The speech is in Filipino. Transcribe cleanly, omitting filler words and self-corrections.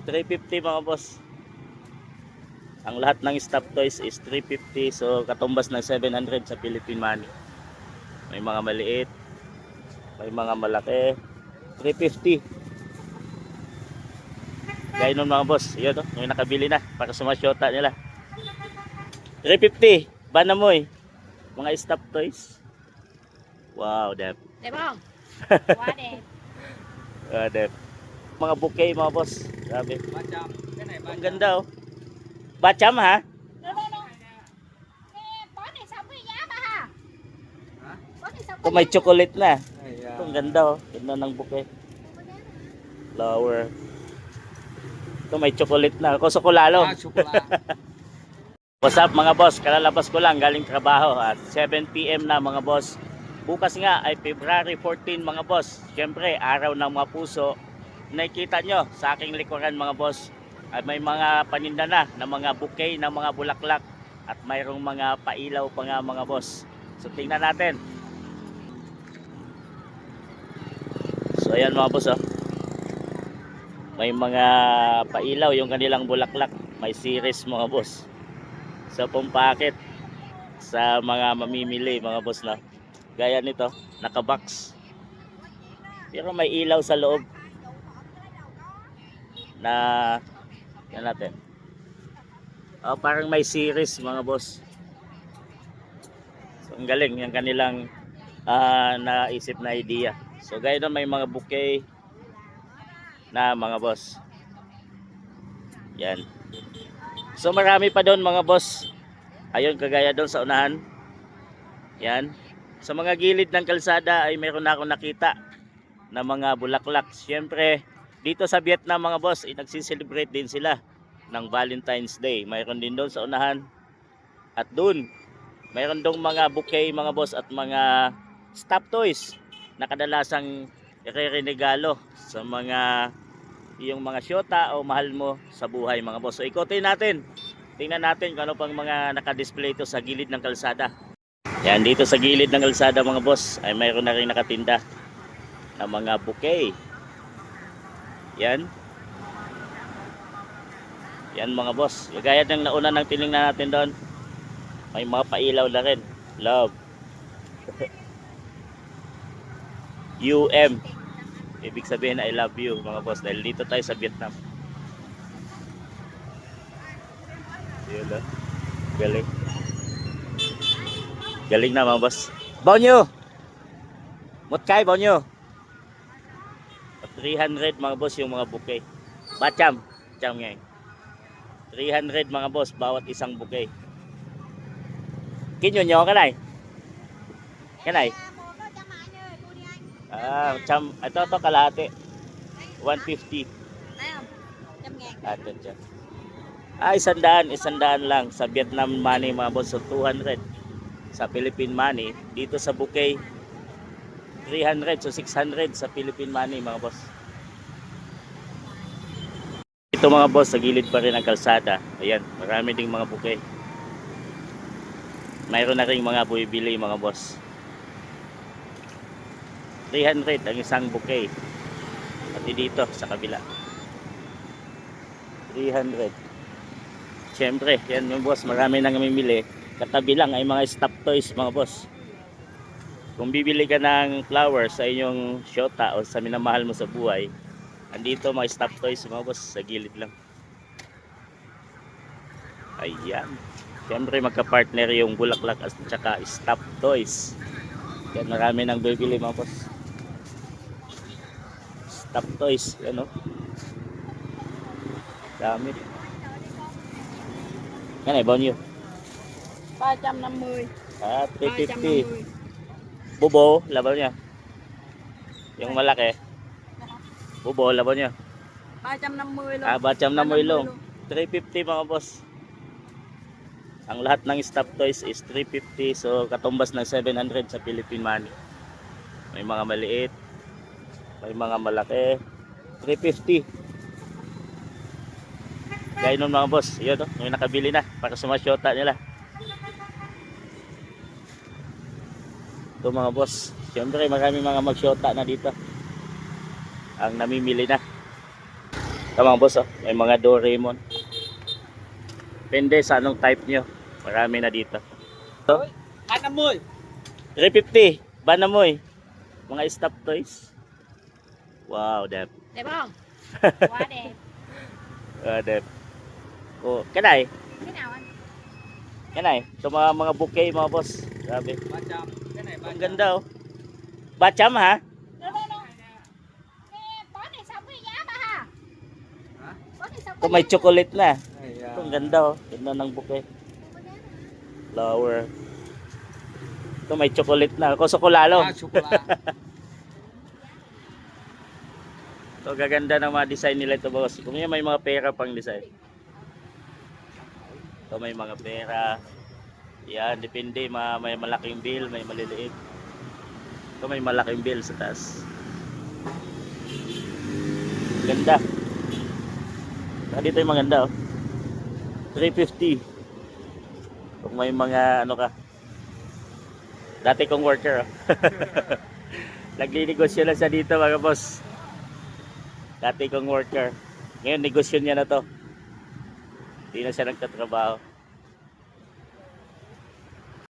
350 mga boss. Ang lahat ng stop toys is 350. So katumbas ng 700 sa Philippine money. May mga maliit, may mga malaki. 350. Gaya nun mga boss. Yun, may nakabili na para sa mga syota nila. 350. Banamoy. Mga stop toys. Wow, Dep. Đẹp không? Quá đẹp. Dep. Mga bouquet mga boss. Grabe. 300. Cái này Ang 300. ganda oh. 300 ha? Đâu đâu đâu. Cái bó này xong cái giá ba ha? Hả? Bó này xong Ito may chocolate na. Này, Ito ang ganda oh. Ganda ng bouquet. Flower. Ito may chocolate na. Ako sokolalo. chocolate. What's up mga boss? Kalalabas ko lang galing trabaho at 7 PM na mga boss. Bukas nga ay February 14 mga boss. Siyempre araw ng mga puso. Nakikita nyo sa aking likuran mga boss ay may mga paninda na ng mga bouquet ng mga bulaklak at mayroong mga pailaw pa nga mga boss. So tingnan natin. So ayan mga boss oh. May mga pailaw yung kanilang bulaklak. May series mga boss. So pampakit sa mga mamimili mga boss na. Gaya nito, naka-box. Pero may ilaw sa loob. Na yan natin. Oh, parang may series mga boss. So ang galing yung kanilang naisip na idea. So gaya doon may mga bouquet na mga boss. Yan. So marami pa doon mga boss. Ayun kagaya doon sa unahan. Yan. Sa mga gilid ng kalsada ay meron na akong nakita na mga bulaklak. Siyempre dito sa Vietnam mga boss ay nagsiselebrate din sila ng Valentine's Day. Mayroon din doon sa unahan. At doon mayroon dong mga bouquet mga boss at mga stop toys na kadalasang ireregalo sa mga yung mga syota o mahal mo sa buhay mga boss. So ikotin natin. Tingnan natin kung ano pang mga naka-display ito sa gilid ng kalsada. Yan dito sa gilid ng kalsada mga boss ay mayroon na rin nakatinda na mga bouquet. Yan. Yan mga boss. Gaya ng nauna ng tinignan natin doon. May mga pailaw na rin. Love. UM. Ibig sabihin I love you mga boss. Dahil dito tayo sa Vietnam. Yun lang. Galing. Galing na mga boss. Bao nhiêu? Một cái bao nhiêu? 300 mga boss yung mga bouquet. 300. 300 ngayon. 300 mga boss bawat isang bouquet. Kinyo nyo cái này. Cái này. Trăm ito kalahati. 150. Ito dyan. 100 lang sa Vietnam money mga boss. So 200 sa Philippine money. Dito sa bouquet 300 so 600 sa Philippine money mga boss. Ito mga boss sa gilid pa rin ng kalsada. Ayan, marami ding mga bouquet. Mayroon na ring mga bumibili mga boss. 300 ang isang bouquet. Pati dito sa kabila. 300. Siyempre, yan yung boss, marami nang mamimili. Katabi lang ay mga stop toys mga boss. Kung bibili ka ng flowers sa inyong syota o sa minamahal mo sa buhay, andito mga stop toys mga boss sa gilid lang. Ayan. Siyempre magka-partner yung bulaklak at saka stop toys. Yan, marami nang bibili mga boss. Stop toys, ano? Dami. Cái này bao nhiêu? 350. 350. Bubo là bao nhiêu? Yung malaki. Bubo là bao nhiêu? 350 luôn. 350 luôn. 350 mga boss. Ang lahat ng stop toys is 350. So katumbas ng 700 sa Philippine money. May mga maliit, may mga malaki. 350. Gaya nun mga boss. Yun oh, may nakabili na para sa mga syota nila. Ito mga boss. Siyempre marami mga magsyota na dito. Ang namimili na. Tamang boss, oh. May mga Doraemon. Depende sa anong type nyo. Marami na dito. Ano mo? 350. Banamoy. Mga stop toys. Wow, Dep. Di ba? Wade. Dep. Oh, kanay. Ginawan. Kanay. Ito mga bouquet, mga boss. Grabe. Bacham. Kanay Ang ganda, oh. Bacham, ha? No. Paano sabi yama ha? Ha? Paano sabi? Ito may chocolate na. Ay, Ito ang ganda, oh. Ganda ng bouquet. Flower. Ito may chocolate na. Ako sukulalo. Sukula. Ito gaganda ng mga design nila ito, boss. Kung yan may mga pera pang design. Ito may mga pera. Yan, depende. May malaking bill, may maliliit. Ito may malaking bill sa taas. Ganda. Dito yung maganda, oh. 350. Kung may mga ano ka. Dati kong worker, oh. Naglinegosyo na siya dito, mga boss. Dati kong worker. Ngayon negosyo niya na to. Hindi na siya nagtatrabaho.